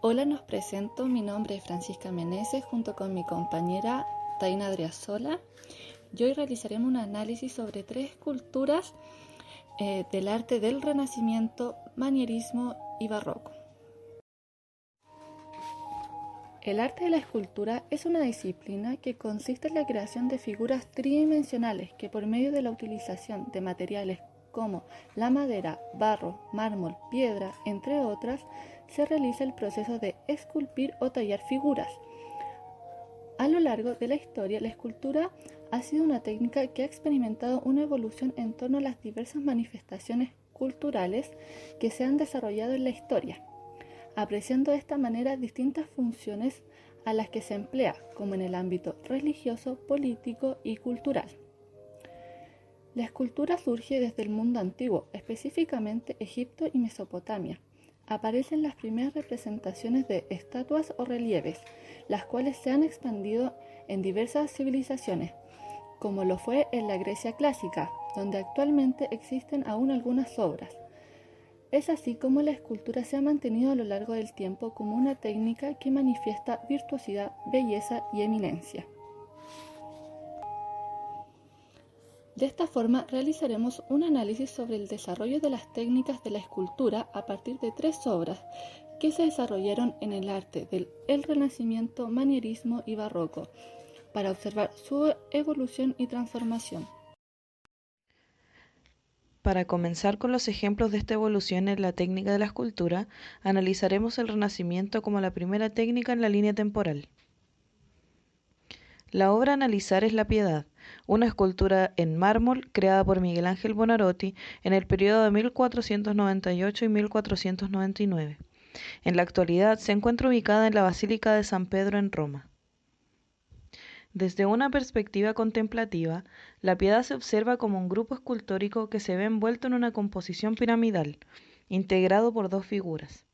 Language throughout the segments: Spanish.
Hola, nos presento. Mi nombre es Francisca Meneses junto con mi compañera Taina Adriasola. Y hoy realizaremos un análisis sobre tres esculturas del arte del Renacimiento, Manierismo y Barroco. El arte de la escultura es una disciplina que consiste en la creación de figuras tridimensionales que por medio de la utilización de materiales como la madera, barro, mármol, piedra, entre otras, se realiza el proceso de esculpir o tallar figuras. A lo largo de la historia, la escultura ha sido una técnica que ha experimentado una evolución en torno a las diversas manifestaciones culturales que se han desarrollado en la historia, apreciando de esta manera distintas funciones a las que se emplea, como en el ámbito religioso, político y cultural. La escultura surge desde el mundo antiguo, específicamente Egipto y Mesopotamia. Aparecen las primeras representaciones de estatuas o relieves, las cuales se han expandido en diversas civilizaciones, como lo fue en la Grecia clásica, donde actualmente existen aún algunas obras. Es así como la escultura se ha mantenido a lo largo del tiempo como una técnica que manifiesta virtuosidad, belleza y eminencia. De esta forma realizaremos un análisis sobre el desarrollo de las técnicas de la escultura a partir de tres obras que se desarrollaron en el arte del Renacimiento, Manierismo y Barroco, para observar su evolución y transformación. Para comenzar con los ejemplos de esta evolución en la técnica de la escultura, analizaremos el Renacimiento como la primera técnica en la línea temporal. La obra a analizar es La Piedad, una escultura en mármol creada por Miguel Ángel Buonarroti en el periodo de 1498 y 1499. En la actualidad se encuentra ubicada en la Basílica de San Pedro en Roma. Desde una perspectiva contemplativa, la Piedad se observa como un grupo escultórico que se ve envuelto en una composición piramidal, integrado por dos figuras.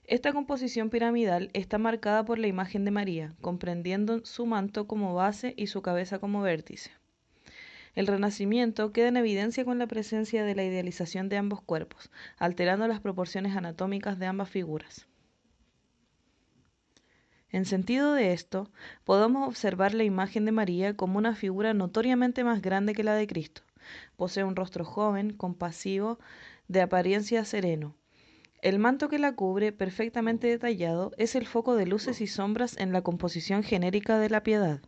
Esta composición piramidal está marcada por la imagen de María, comprendiendo su manto como base y su cabeza como vértice. El Renacimiento queda en evidencia con la presencia de la idealización de ambos cuerpos, alterando las proporciones anatómicas de ambas figuras. En sentido de esto, podemos observar la imagen de María como una figura notoriamente más grande que la de Cristo. Posee un rostro joven, compasivo, de apariencia sereno. El manto que la cubre, perfectamente detallado, es el foco de luces y sombras en la composición genérica de la Piedad.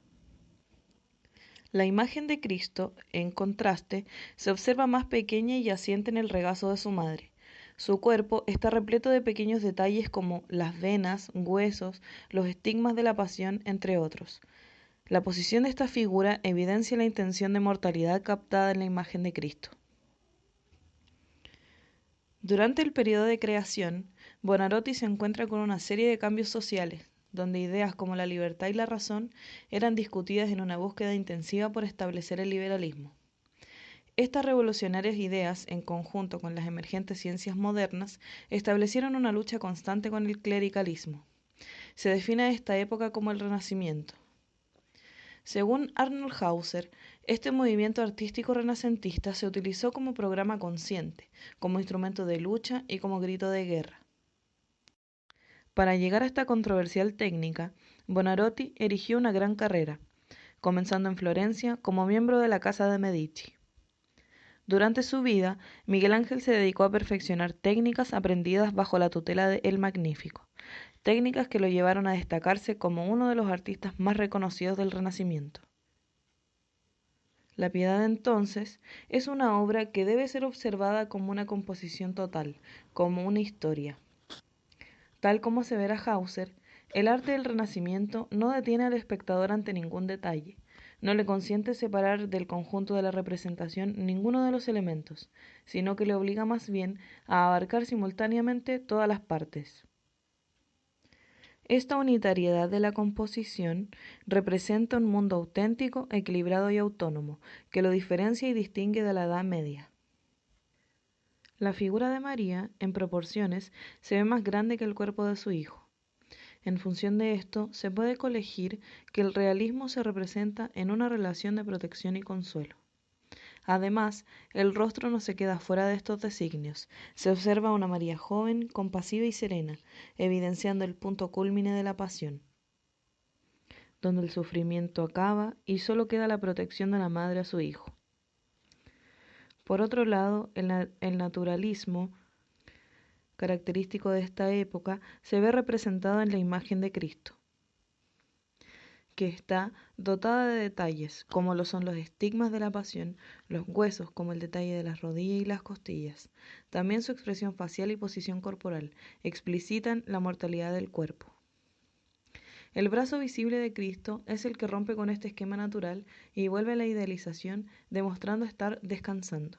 La imagen de Cristo, en contraste, se observa más pequeña y yaciente en el regazo de su madre. Su cuerpo está repleto de pequeños detalles como las venas, huesos, los estigmas de la pasión, entre otros. La posición de esta figura evidencia la intención de mortalidad captada en la imagen de Cristo. Durante el periodo de creación, Buonarroti se encuentra con una serie de cambios sociales, donde ideas como la libertad y la razón eran discutidas en una búsqueda intensiva por establecer el liberalismo. Estas revolucionarias ideas, en conjunto con las emergentes ciencias modernas, establecieron una lucha constante con el clericalismo. Se define esta época como el Renacimiento. Según Arnold Hauser, este movimiento artístico renacentista se utilizó como programa consciente, como instrumento de lucha y como grito de guerra. Para llegar a esta controversial técnica, Buonarroti erigió una gran carrera, comenzando en Florencia como miembro de la Casa de Medici. Durante su vida, Miguel Ángel se dedicó a perfeccionar técnicas aprendidas bajo la tutela de El Magnífico, técnicas que lo llevaron a destacarse como uno de los artistas más reconocidos del Renacimiento. La Piedad, entonces, es una obra que debe ser observada como una composición total, como una historia. Tal como asevera Hauser, el arte del Renacimiento no detiene al espectador ante ningún detalle, no le consiente separar del conjunto de la representación ninguno de los elementos, sino que le obliga más bien a abarcar simultáneamente todas las partes. Esta unitariedad de la composición representa un mundo auténtico, equilibrado y autónomo, que lo diferencia y distingue de la Edad Media. La figura de María, en proporciones, se ve más grande que el cuerpo de su hijo. En función de esto, se puede colegir que el realismo se representa en una relación de protección y consuelo. Además, el rostro no se queda fuera de estos designios. Se observa a una María joven, compasiva y serena, evidenciando el punto cúlmine de la pasión, donde el sufrimiento acaba y solo queda la protección de la madre a su hijo. Por otro lado, el naturalismo, característico de esta época, se ve representado en la imagen de Cristo, que está dotada de detalles, como lo son los estigmas de la pasión, los huesos, como el detalle de las rodillas y las costillas. También su expresión facial y posición corporal explicitan la mortalidad del cuerpo. El brazo visible de Cristo es el que rompe con este esquema natural y vuelve a la idealización, demostrando estar descansando.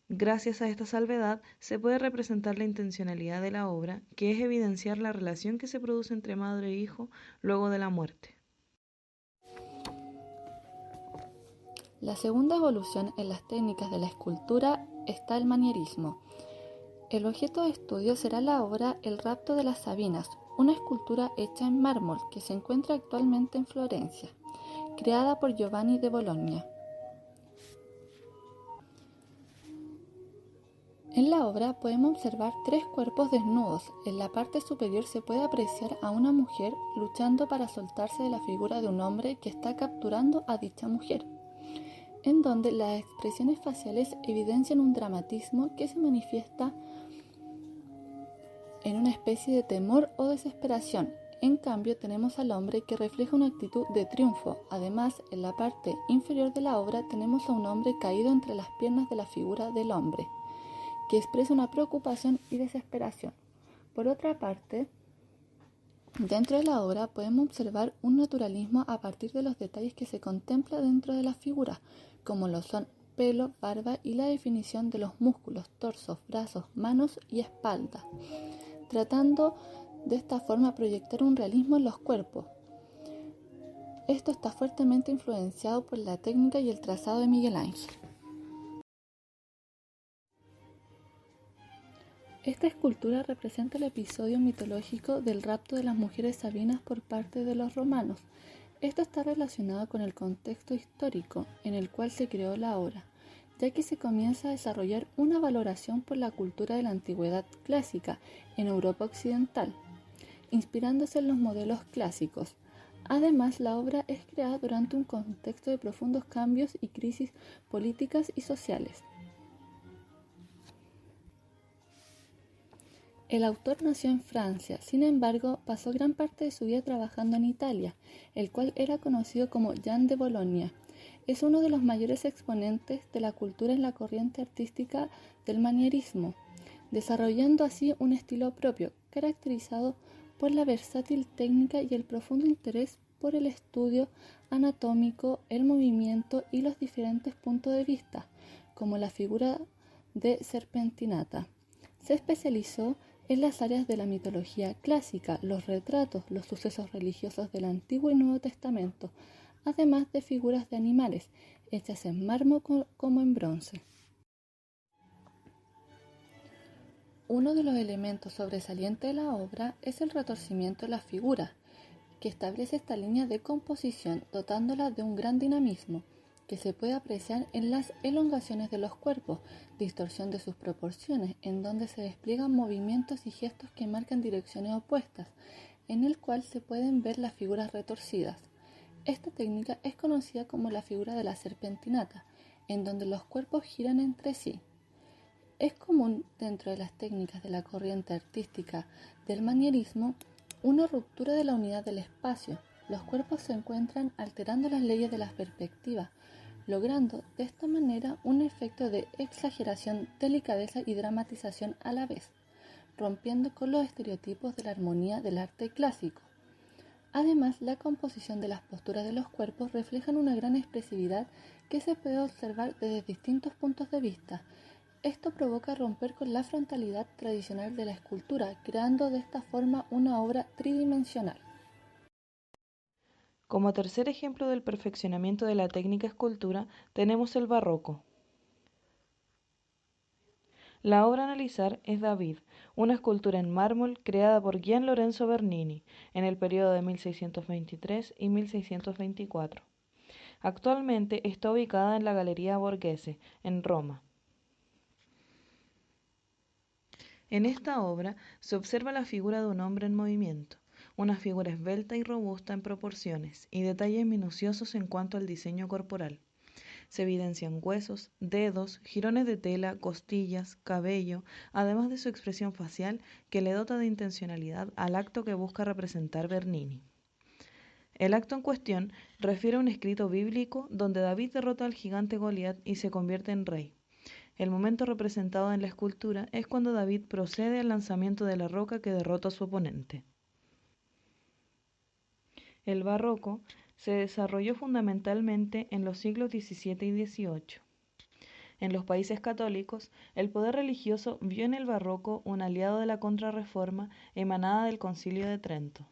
Gracias a esta salvedad se puede representar la intencionalidad de la obra, que es evidenciar la relación que se produce entre madre e hijo luego de la muerte. La segunda evolución en las técnicas de la escultura está el manierismo. El objeto de estudio será la obra El rapto de las Sabinas, una escultura hecha en mármol que se encuentra actualmente en Florencia, creada por Giovanni de Bologna. En la obra podemos observar 3 cuerpos desnudos. En la parte superior se puede apreciar a una mujer luchando para soltarse de la figura de un hombre que está capturando a dicha mujer, en donde las expresiones faciales evidencian un dramatismo que se manifiesta en una especie de temor o desesperación. En cambio, tenemos al hombre que refleja una actitud de triunfo. Además, en la parte inferior de la obra tenemos a un hombre caído entre las piernas de la figura del hombre, que expresa una preocupación y desesperación. Por otra parte, dentro de la obra podemos observar un naturalismo a partir de los detalles que se contempla dentro de la figura, como lo son pelo, barba y la definición de los músculos, torsos, brazos, manos y espalda, tratando de esta forma proyectar un realismo en los cuerpos. Esto está fuertemente influenciado por la técnica y el trazado de Miguel Ángel. Esta escultura representa el episodio mitológico del rapto de las mujeres sabinas por parte de los romanos. Esto está relacionado con el contexto histórico en el cual se creó la obra, ya que se comienza a desarrollar una valoración por la cultura de la antigüedad clásica en Europa occidental, inspirándose en los modelos clásicos. Además, la obra es creada durante un contexto de profundos cambios y crisis políticas y sociales. El autor nació en Francia, sin embargo, pasó gran parte de su vida trabajando en Italia, el cual era conocido como Jean de Bologna. Es uno de los mayores exponentes de la cultura en la corriente artística del manierismo, desarrollando así un estilo propio, caracterizado por la versátil técnica y el profundo interés por el estudio anatómico, el movimiento y los diferentes puntos de vista, como la figura de Serpentinata. Se especializó en las áreas de la mitología clásica, los retratos, los sucesos religiosos del Antiguo y Nuevo Testamento, además de figuras de animales, hechas en mármol como en bronce. Uno de los elementos sobresalientes de la obra es el retorcimiento de la figura, que establece esta línea de composición dotándola de un gran dinamismo, que se puede apreciar en las elongaciones de los cuerpos, distorsión de sus proporciones, en donde se despliegan movimientos y gestos que marcan direcciones opuestas, en el cual se pueden ver las figuras retorcidas. Esta técnica es conocida como la figura de la serpentinata, en donde los cuerpos giran entre sí. Es común dentro de las técnicas de la corriente artística del manierismo una ruptura de la unidad del espacio. Los cuerpos se encuentran alterando las leyes de la perspectiva, logrando de esta manera un efecto de exageración, delicadeza y dramatización a la vez, rompiendo con los estereotipos de la armonía del arte clásico. Además, la composición de las posturas de los cuerpos reflejan una gran expresividad que se puede observar desde distintos puntos de vista. Esto provoca romper con la frontalidad tradicional de la escultura, creando de esta forma una obra tridimensional. Como tercer ejemplo del perfeccionamiento de la técnica escultura, tenemos el barroco. La obra a analizar es David, una escultura en mármol creada por Gian Lorenzo Bernini en el periodo de 1623 y 1624. Actualmente está ubicada en la Galería Borghese, en Roma. En esta obra se observa la figura de un hombre en movimiento, una figura esbelta y robusta en proporciones y detalles minuciosos en cuanto al diseño corporal. Se evidencian huesos, dedos, jirones de tela, costillas, cabello, además de su expresión facial que le dota de intencionalidad al acto que busca representar Bernini. El acto en cuestión refiere a un escrito bíblico donde David derrota al gigante Goliat y se convierte en rey. El momento representado en la escultura es cuando David procede al lanzamiento de la roca que derrota a su oponente. El barroco se desarrolló fundamentalmente en los siglos XVII y XVIII. En los países católicos, el poder religioso vio en el barroco un aliado de la Contrarreforma emanada del Concilio de Trento.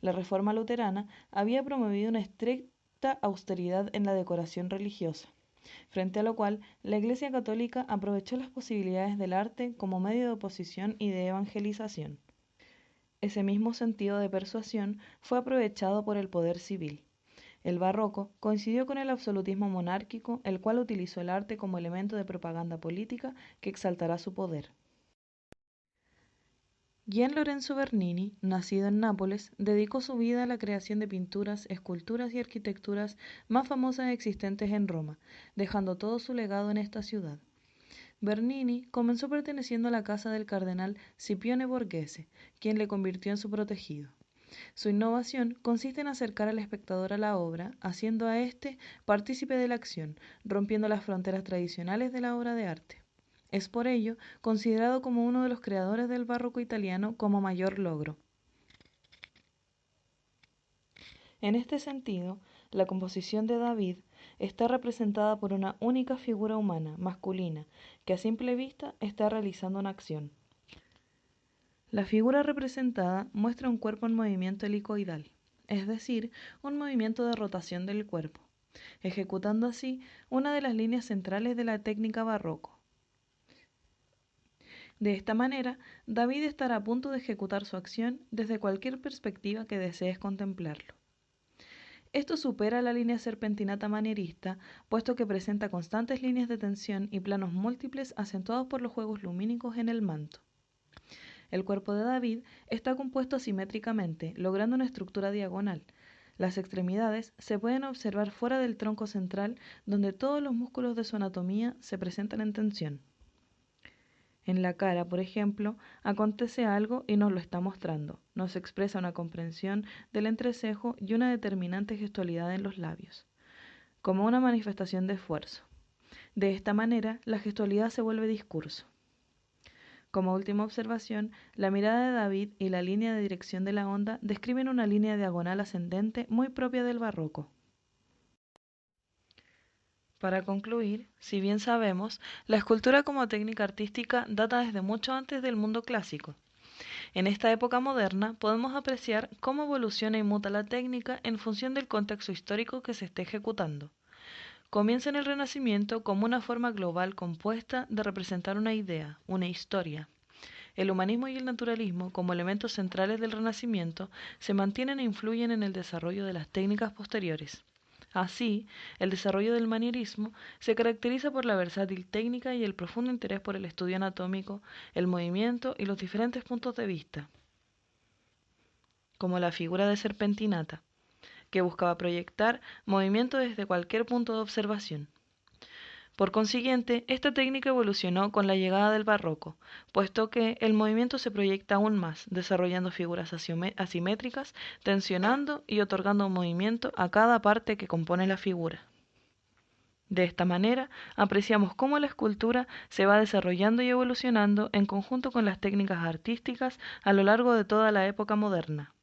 La Reforma luterana había promovido una estricta austeridad en la decoración religiosa, frente a lo cual la Iglesia Católica aprovechó las posibilidades del arte como medio de oposición y de evangelización. Ese mismo sentido de persuasión fue aprovechado por el poder civil. El barroco coincidió con el absolutismo monárquico, el cual utilizó el arte como elemento de propaganda política que exaltará su poder. Gian Lorenzo Bernini, nacido en Nápoles, dedicó su vida a la creación de pinturas, esculturas y arquitecturas más famosas existentes en Roma, dejando todo su legado en esta ciudad. Bernini comenzó perteneciendo a la casa del cardenal Scipione Borghese, quien le convirtió en su protegido. Su innovación consiste en acercar al espectador a la obra, haciendo a éste partícipe de la acción, rompiendo las fronteras tradicionales de la obra de arte. Es por ello considerado como uno de los creadores del barroco italiano como mayor logro. En este sentido, la composición de David está representada por una única figura humana, masculina, que a simple vista está realizando una acción. La figura representada muestra un cuerpo en movimiento helicoidal, es decir, un movimiento de rotación del cuerpo, ejecutando así una de las líneas centrales de la técnica barroco. De esta manera, David estará a punto de ejecutar su acción desde cualquier perspectiva que desees contemplarlo. Esto supera la línea serpentinata manierista, puesto que presenta constantes líneas de tensión y planos múltiples acentuados por los juegos lumínicos en el manto. El cuerpo de David está compuesto asimétricamente, logrando una estructura diagonal. Las extremidades se pueden observar fuera del tronco central, donde todos los músculos de su anatomía se presentan en tensión. En la cara, por ejemplo, acontece algo y nos lo está mostrando. Nos expresa una comprensión del entrecejo y una determinante gestualidad en los labios, como una manifestación de esfuerzo. De esta manera, la gestualidad se vuelve discurso. Como última observación, la mirada de David y la línea de dirección de la onda describen una línea diagonal ascendente muy propia del barroco. Para concluir, si bien sabemos, la escultura como técnica artística data desde mucho antes del mundo clásico. En esta época moderna podemos apreciar cómo evoluciona y muta la técnica en función del contexto histórico que se esté ejecutando. Comienza en el Renacimiento como una forma global compuesta de representar una idea, una historia. El humanismo y el naturalismo, como elementos centrales del Renacimiento, se mantienen e influyen en el desarrollo de las técnicas posteriores. Así, el desarrollo del manierismo se caracteriza por la versátil técnica y el profundo interés por el estudio anatómico, el movimiento y los diferentes puntos de vista, como la figura de Serpentinata, que buscaba proyectar movimiento desde cualquier punto de observación. Por consiguiente, esta técnica evolucionó con la llegada del barroco, puesto que el movimiento se proyecta aún más, desarrollando figuras asimétricas, tensionando y otorgando movimiento a cada parte que compone la figura. De esta manera, apreciamos cómo la escultura se va desarrollando y evolucionando en conjunto con las técnicas artísticas a lo largo de toda la época moderna.